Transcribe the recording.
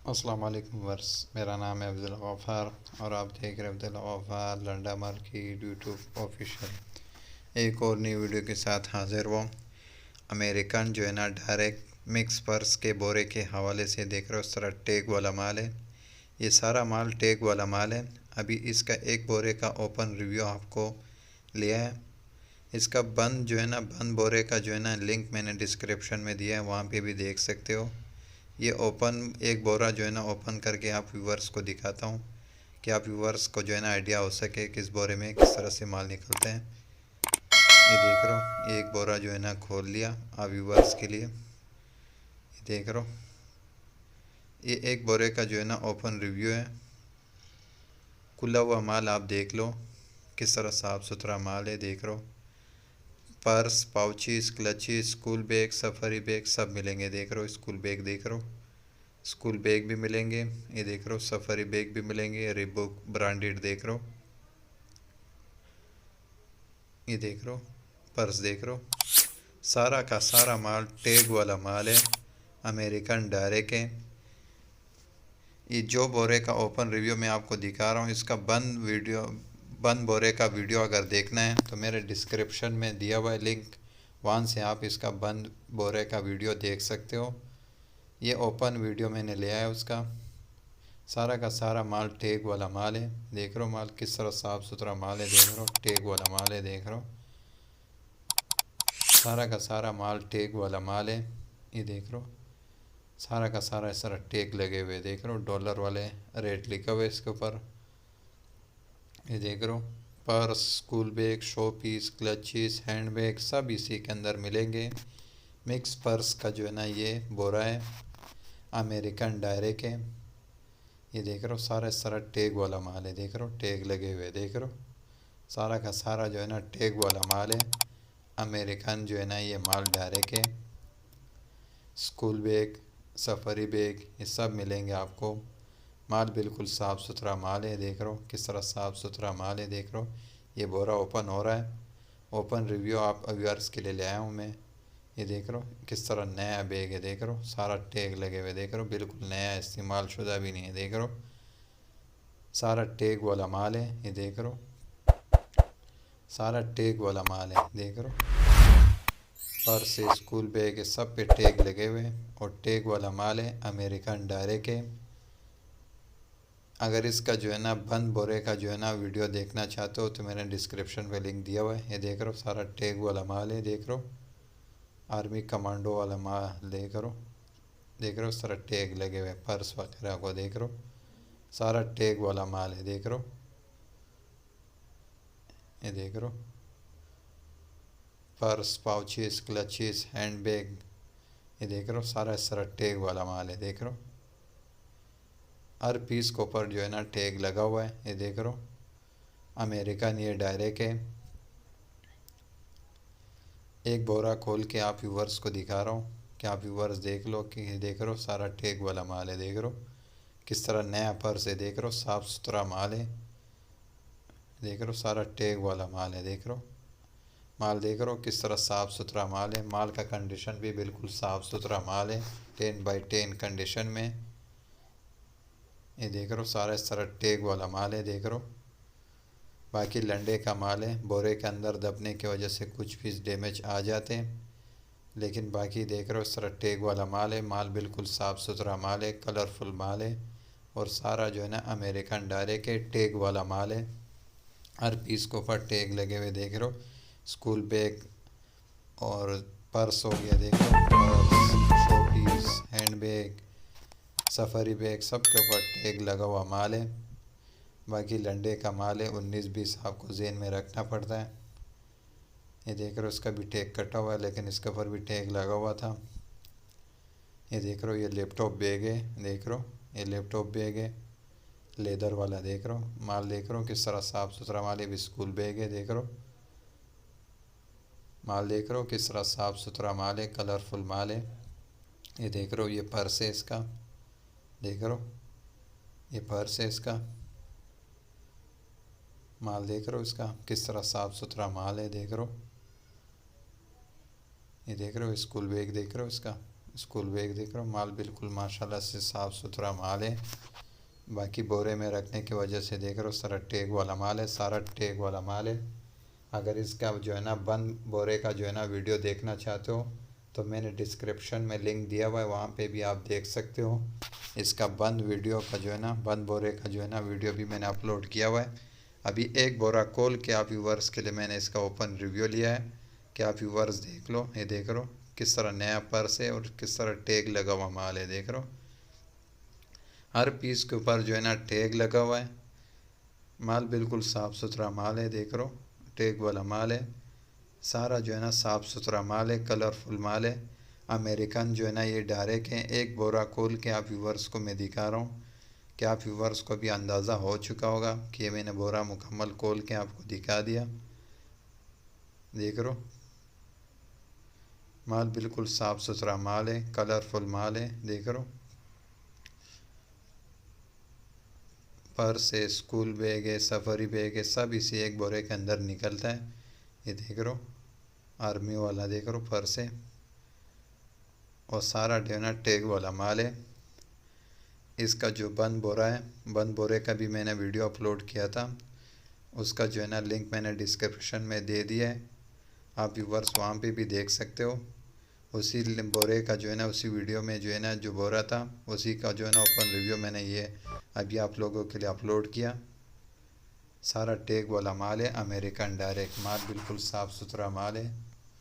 अस्सलाम वालेकुम वर्स। मेरा नाम है अब्दुल गफ़ार और आप देख रहे हैं Abdul Gaffar Landa market YouTube official. एक और नई वीडियो के साथ हाज़िर हुआ। अमेरिकन जो है ना डायरेक्ट मिक्स पर्स के बोरे के हवाले से देख रहे हो, उस तरह टैग वाला माल है। ये सारा माल टैग वाला माल है। अभी इसका एक बोरे का ओपन रिव्यू आपको लिया है। इसका बंद जो है ना, बंद बोरे का जो है ना लिंक मैंने डिस्क्रिप्शन में दिया है, वहाँ पे भी देख सकते हो। ये ओपन एक बोरा जो है ना ओपन करके आप व्यूवर्स को दिखाता हूँ कि आप व्यूवर्स को जो है ना आइडिया हो सके कि इस बोरे में किस तरह से माल निकलते हैं। ये देख रहे हो, एक बोरा जो है ना खोल लिया आप व्यूवर्स के लिए। ये देख रहे हो, ये एक बोरे का जो है ना ओपन रिव्यू है। खुला हुआ माल आप देख लो किस तरह साफ़ सुथरा माल है। देख रहे हो, purse, pouches, clutches, school bag, safari bag सब मिलेंगे। देख रहे हो, स्कूल बैग देख रहे हो, स्कूल बैग भी मिलेंगे। ये देख रहे हो, सफारी बैग भी मिलेंगे, रिबॉक ब्रांडेड देख रहे हो। ये देख रहे हो, पर्स देख रहे हो, सारा का सारा माल टैग वाला माल है, अमेरिकन डायरेक्ट है। ये जो बोरे का ओपन रिव्यू मैं आपको दिखा रहा हूँ, इसका बंद बोरे का वीडियो अगर देखना है तो मेरे डिस्क्रिप्शन में दिया हुआ है लिंक, वहाँ से आप इसका बंद बोरे का वीडियो देख सकते हो। ये ओपन वीडियो मैंने लिया है उसका। सारा का सारा माल टैग वाला माल है। देख रहे हो माल किस तरह साफ़ सुथरा माल है। देख रहे हो, टैग वाला माल है। देख रहे हो, सारा का सारा माल टैग वाला माल है। ये देख रहे हो, सारा का सारा इस तरह टैग लगे हुए। देख रहे हो, डॉलर वाले रेट लिखा हुआ है इसके ऊपर। ये देख रहे हो, purse, school bag, showpiece, clutches, handbag सब इसी के अंदर मिलेंगे। मिक्स पर्स का जो है ना ये बोरा है, अमेरिकन डायरेक्ट है। ये देख रहे हो, सारा इस तरह टैग वाला माल है। देख रहे हो, टैग लगे हुए। देख रहे हो, सारा का सारा जो है ना टैग वाला माल है, अमेरिकन जो है ना ये माल डायरेक्ट है। स्कूल बैग, सफारी बैग ये सब मिलेंगे आपको। माल बिल्कुल साफ़ सुथरा माल है। देख रहे हो किस तरह साफ़ सुथरा माल है। देख रहे हो, ये बोरा ओपन हो रहा है। ओपन रिव्यू आप व्यूअर्स के लिए ले आया हूँ मैं। ये देख रहे हो किस तरह नया बैग है। देख रहे हो, सारा टैग लगे हुए। देख रहे हो, बिल्कुल नया, इस्तेमाल शुदा भी नहीं है। देख रहे हो, सारा टैग वाला माल है। ये देख रहे हो, सारा टैग वाला माल है। देख रहे हो, पर्स, स्कूल बैग सब पे टैग लगे हुए हैं और टैग वाला माल है, अमेरिकन डायरेक्ट है। अगर इसका जो है ना बंद बोरे का जो है ना वीडियो देखना चाहते हो तो मैंने डिस्क्रिप्शन में लिंक दिया हुआ है। ये देख रहे हो, सारा टैग वाला माल है। देख रहे हो, आर्मी कमांडो वाला माल। देख रहे हो, देख रहे हो सारा टैग लगे हुए पर्स वगैरह को। देख रहे हो, सारा टैग वाला माल है। देख रहे हो, ये देख रहे हो, purse, pouches, clutches, hand bag ये देख रहे हो, सारा इस तरह टैग वाला माल है। देख रहे हो, हर पीस के ऊपर जो है ना टैग लगा हुआ है। ये देख रहे हो, अमेरिकन ये डायरेक्ट है। एक बोरा खोल के आप व्यूवर्स को दिखा रहा हूँ कि आप व्यूवर्स देख लो कि ये देख रहे हो सारा टैग वाला माल है। देख रहे हो किस तरह नया पर्स है। देख रहे हो, साफ़ सुथरा माल है। देख रहे हो, सारा टैग वाला माल है। देख रहे हो, माल देख रहे हो किस तरह साफ़ सुथरा माल है। माल का कंडीशन भी बिल्कुल साफ़ सुथरा माल है, 10x10 कंडीशन में। ये देख रहे हो, सारा इस तरह टैग वाला माल है। देख रहे हो, बाकी लंडे का माल है। बोरे के अंदर दबने की वजह से कुछ पीस डैमेज आ जाते हैं, लेकिन बाकी देख रहे हो इस तरह टैग वाला माल है। माल बिल्कुल साफ़ सुथरा माल है, कलरफुल माल है और सारा जो है ना अमेरिकन डायरेक्ट है, टैग वाला माल है। हर पीस के ऊपर टैग लगे हुए। देख रहे हो, स्कूल बैग और पर्स हो गया। देख लो, purse, show piece, hand bag, safari bag सब के ऊपर टैग लगा हुआ माल है। बाकी लंडे का माल है, 19-20 आपको जेन में रखना पड़ता है। ये देख रहे हो, इसका भी टैग कटा हुआ है लेकिन इसके ऊपर भी टैग लगा हुआ था। ये देख रहे हो, ये लैपटॉप बैग है। देख रहे हो, ये लैपटॉप बैग है, लेदर वाला। देख रहे हो, माल देख रहे हो किस तरह साफ़ सुथरा माल है। भी स्कूल बैग है। देख रहे हो, माल देख रहे हो किस तरह साफ़ सुथरा माल है, कलरफुल माल है। ये देख रहे हो, ये पर्स है इसका। देख रहे हो, ये पर्स है इसका। माल देख रहे हो इसका किस तरह साफ़ सुथरा माल है। देख रहे हो, ये देख रहे हो, स्कूल बैग देख रहे हो इसका, स्कूल बैग देख रहे हो, माल बिल्कुल माशाल्लाह से साफ़ सुथरा माल है। बाकी बोरे में रखने की वजह से देख रहे हो सारा टैग वाला माल है, सारा टैग वाला माल है। अगर इसका जो है ना बंद बोरे का जो है ना वीडियो देखना चाहते हो तो मैंने डिस्क्रिप्शन में लिंक दिया हुआ है, वहाँ पे भी आप देख सकते हो। इसका बंद वीडियो का जो है ना बंद बोरे का जो है ना वीडियो भी मैंने अपलोड किया हुआ है। अभी एक बोरा खोल के आप व्यूवर्स के लिए मैंने इसका ओपन रिव्यू लिया है कि आप व्यूवर्स देख लो। ये देख लो किस तरह नया पर्स है और किस तरह टैग लगा हुआ माल है, देख लो हर पीस के ऊपर जो है ना टैग लगा हुआ है। माल बिल्कुल साफ़ सुथरा माल है, देख लो टैग वाला माल है। सारा जो है ना साफ़ सुथरा माल है, कलरफुल माल है। अमेरिकन जो है ना ये डायरेक्ट है। एक बोरा खोल के आप व्यूवर्स को मैं दिखा रहा हूँ कि आप व्यूवर्स को भी अंदाज़ा हो चुका होगा कि ये मैंने बोरा मुकम्मल खोल के आपको दिखा दिया। देख लो माल बिल्कुल साफ़ सुथरा माल है, कलरफुल माल है, देख लो पर्स है, स्कूल बैग है, सफरी बैग है, सब इसी एक बोरे के अंदर निकलता है। ये देख लो आर्मी वाला देख लो पर्स है और सारा जो है ना टैग वाला माल है। इसका जो बंद बोरा है, बंद बोरे का भी मैंने वीडियो अपलोड किया था, उसका जो है ना लिंक मैंने डिस्क्रिप्शन में दे दिया है। आप व्यूवर्स वहाँ पे भी देख सकते हो। उसी बोरे का जो है ना उसी वीडियो में जो है ना जो बोरा था उसी का जो है ना ओपन रिव्यू मैंने ये अभी आप लोगों के लिए अपलोड किया। सारा टैग वाला माल है, अमेरिकन डायरेक्ट माल, बिल्कुल साफ़ सुथरा माल है।